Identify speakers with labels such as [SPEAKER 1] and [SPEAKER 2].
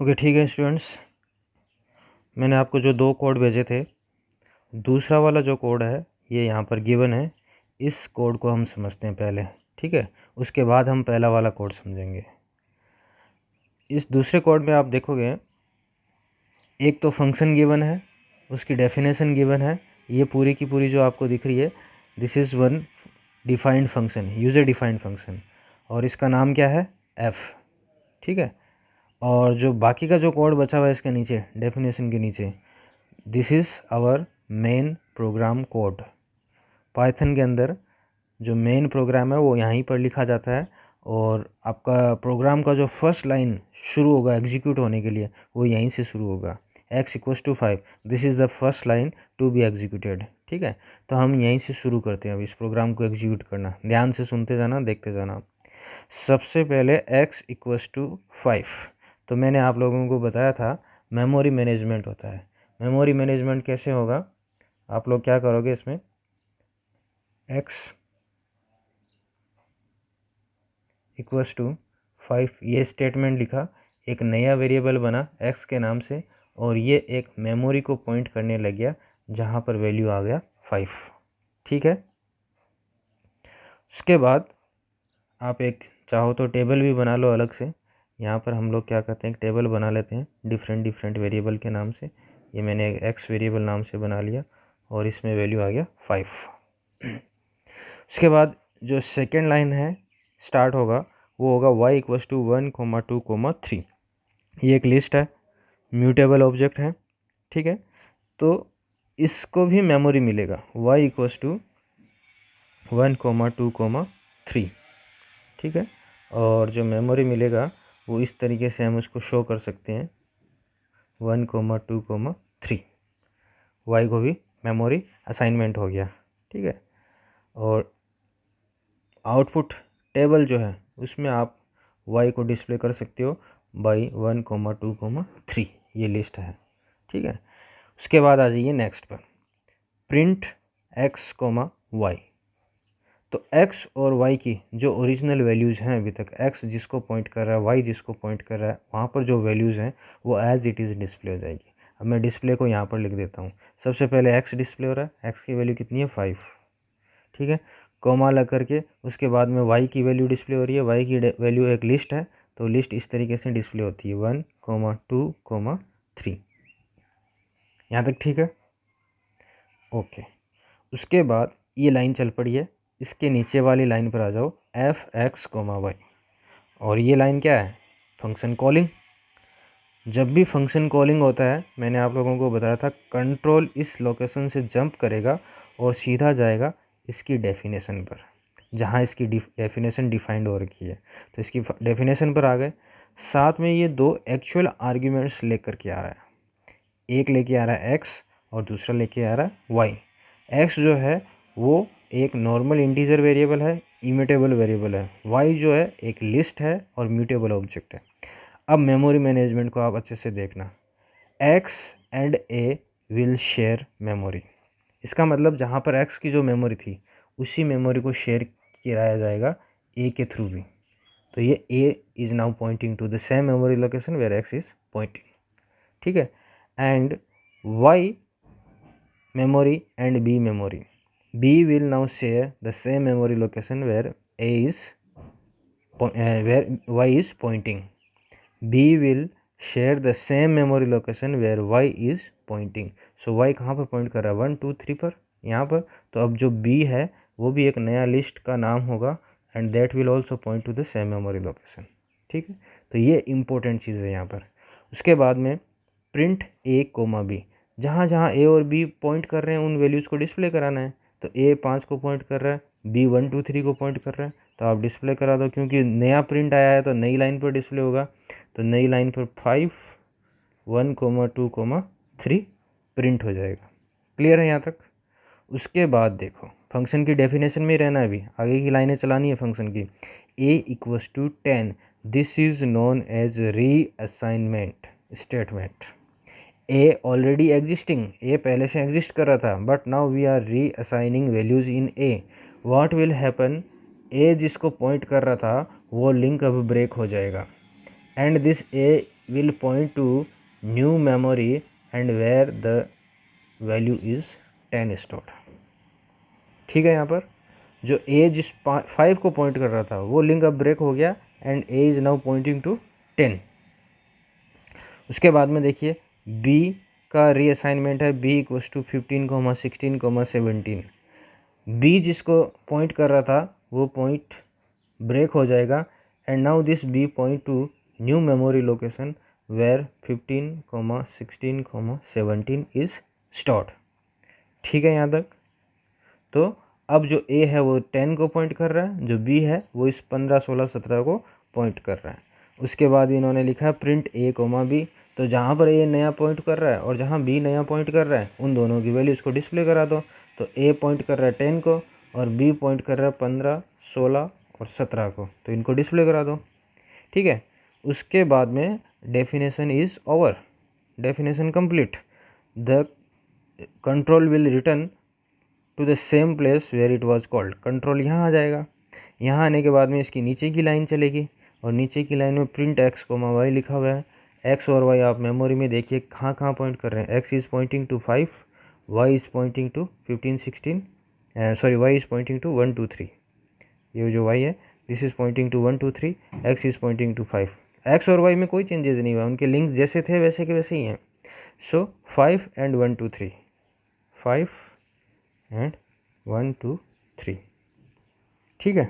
[SPEAKER 1] Okay ठीक है students, मैंने आपको जो दो कोड भेजे थे, दूसरा वाला जो कोड है ये यहाँ पर गिवन है। इस कोड को हम समझते हैं पहले, ठीक है। उसके बाद हम पहला वाला कोड समझेंगे। इस दूसरे कोड में आप देखोगे एक तो फंक्शन गिवन है, उसकी डेफिनेशन गिवन है। ये पूरी की पूरी जो आपको दिख रही है, this is one defined function, user defined function, और इसका नाम क्या है, एफ, ठीक है। और जो बाकी का जो कोड बचा हुआ है इसके नीचे, डेफिनेशन के नीचे, this is our main program code. Python के अंदर जो मेन प्रोग्राम है वो यहीं पर लिखा जाता है, और आपका प्रोग्राम का जो फर्स्ट लाइन शुरू होगा एग्जीक्यूट होने के लिए वो यहीं से शुरू होगा। x=5, this is the first line to be executed, ठीक है। तो हम यहीं से शुरू करते हैं अब इस प्रोग्राम को एग्जीक्यूट करना। ध्यान से सुनते जाना, देखते जाना। सबसे पहले x=5, तो मैंने आप लोगों को बताया था मेमोरी मैनेजमेंट होता है। मेमोरी मैनेजमेंट कैसे होगा, आप लोग क्या करोगे, इसमें x=5 ये स्टेटमेंट लिखा, एक नया वेरिएबल बना x के नाम से, और ये एक मेमोरी को पॉइंट करने लग गया जहाँ पर वैल्यू आ गया 5, ठीक है। उसके बाद आप एक चाहो तो टेबल भी बना लो अलग से। यहाँ पर हम लोग क्या करते हैं, एक टेबल बना लेते हैं डिफरेंट डिफरेंट वेरिएबल के नाम से। ये मैंने एक एक्स वेरिएबल नाम से बना लिया और इसमें वैल्यू आ गया 5। उसके बाद जो सेकेंड लाइन है स्टार्ट होगा वो होगा y=1, 2, 3। ये एक लिस्ट है, म्यूटेबल ऑब्जेक्ट है, ठीक है। तो इसको भी मेमोरी मिलेगा y=1, 2, 3, ठीक है। और जो मेमोरी मिलेगा वो इस तरीके से हम उसको शो कर सकते हैं 1, 2, 3। वाई को भी मेमोरी असाइनमेंट हो गया, ठीक है। और आउटपुट टेबल जो है उसमें आप y को डिस्प्ले कर सकते हो बाई 1, 2, 3, ये लिस्ट है, ठीक है। उसके बाद आ जाइए नेक्स्ट पर, प्रिंट x, y। तो x और y की जो ओरिजिनल वैल्यूज़ हैं अभी तक, x जिसको पॉइंट कर रहा है, y जिसको पॉइंट कर रहा है, वहाँ पर जो वैल्यूज़ हैं वो एज़ इट इज़ डिस्प्ले हो जाएगी। अब मैं डिस्प्ले को यहाँ पर लिख देता हूँ। सबसे पहले x डिस्प्ले हो रहा है, x की वैल्यू कितनी है 5, ठीक है। कोमा लग करके उसके बाद में y की वैल्यू डिस्प्ले हो रही है। y की वैल्यू एक लिस्ट है, तो लिस्ट इस तरीके से डिस्प्ले होती है 1, 2, 3। यहाँ तक ठीक है, ओके। उसके बाद ये लाइन चल पड़ी है, इसके नीचे वाली लाइन पर आ जाओ, f(x, y), और ये लाइन क्या है, फंक्शन कॉलिंग। जब भी फंक्शन कॉलिंग होता है, मैंने आप लोगों को बताया था, कंट्रोल इस लोकेशन से जंप करेगा और सीधा जाएगा इसकी डेफिनेशन पर, जहाँ इसकी डेफिनेशन डिफाइंड हो रखी है। तो इसकी डेफिनेशन पर आ गए, साथ में ये दो एक्चुअल आर्ग्यूमेंट्स लेकर के आ रहा है। एक लेके आ रहा है x और दूसरा लेके आ रहा है y। x जो है वो एक नॉर्मल इंटीजर वेरिएबल है, इम्यूटेबल वेरिएबल है। y जो है एक लिस्ट है और म्यूटेबल ऑब्जेक्ट है। अब मेमोरी मैनेजमेंट को आप अच्छे से देखना, x and a will share memory. इसका मतलब जहाँ पर x की जो मेमोरी थी उसी मेमोरी को शेयर किया जाएगा a के थ्रू भी। तो ये a is now pointing to the same memory location where x is pointing, ठीक है। And y memory and b memory, b will now share the same memory location where a is where y is pointing. b will share the same memory location where y is pointing. so y कहाँ पर point कर रहा है, 1, 2, 3 पर, यहाँ पर। तो अब जो b है वो भी एक नया लिस्ट का नाम होगा, and that will also point two the same memory location, ठीक है। तो ये इंपॉर्टेंट चीज़ है यहाँ पर। उसके बाद में प्रिंट a, b, जहाँ जहाँ a और b पॉइंट कर रहे हैं उन वैल्यूज़ को डिस्प्ले कराना है। तो a 5 को पॉइंट कर रहा है, b 1, 2, 3 को पॉइंट कर रहा है, तो आप डिस्प्ले करा दो, क्योंकि नया प्रिंट आया है तो नई लाइन पर डिस्प्ले होगा। तो नई लाइन पर 5, 1, 2, 3 प्रिंट हो जाएगा। क्लियर है यहाँ तक। उसके बाद देखो, फंक्शन की डेफिनेशन में ही रहना है, अभी आगे की लाइनें चलानी है फंक्शन की। a=10, this is known as reassignment statement. A already existing, a पहले से एग्जिस्ट कर रहा था, but now we are reassigning values in a. What will happen, a जिसको पॉइंट कर रहा था वो लिंक अब ब्रेक हो जाएगा, and this A will point to new memory and where the value is 10 stored। ठीक है, यहाँ पर जो a जिस 5 को पॉइंट कर रहा था वो लिंक अब ब्रेक हो गया and a is now pointing to 10। उसके बाद में देखिए b का रीअसाइनमेंट है b इक्वल्स टू 15, 16, 17। b जिसको पॉइंट कर रहा था वो पॉइंट ब्रेक हो जाएगा and now this b point to new memory location where 15, 16, 17 is stored. ठीक है यहाँ तक। तो अब जो a है वो 10 को पॉइंट कर रहा है, जो b है वो इस 15, 16, 17 को पॉइंट कर रहा है। उसके बाद इन्होंने लिखा है प्रिंट a, b। तो जहाँ पर a नया पॉइंट कर रहा है और जहाँ b नया पॉइंट कर रहा है उन दोनों की वैल्यूज़ को डिस्प्ले करा दो। तो a पॉइंट कर रहा है 10 को और b पॉइंट कर रहा है 15, 16 और 17 को, तो इनको डिस्प्ले करा दो। ठीक है, उसके बाद में definition is over, definition complete. The control will return to the same place where it was called. Control यहाँ आ जाएगा। यहाँ आने के बाद में इसकी नीचे की लाइन चलेगी और नीचे की लाइन में प्रिंट x, y लिखा हुआ है। x और y आप मेमोरी में देखिए कहाँ कहाँ पॉइंट कर रहे हैं। x is pointing to 5, y is pointing to 15, 16, sorry y is pointing to 1, 2, 3। ये जो y है this is pointing to 1, 2, 3, x is pointing to 5। x और y में कोई चेंजेस नहीं हुआ, उनके लिंक्स जैसे थे वैसे के वैसे ही हैं। सो 5 एंड 1, 2, 3, 5 एंड 1, 2, 3। ठीक है।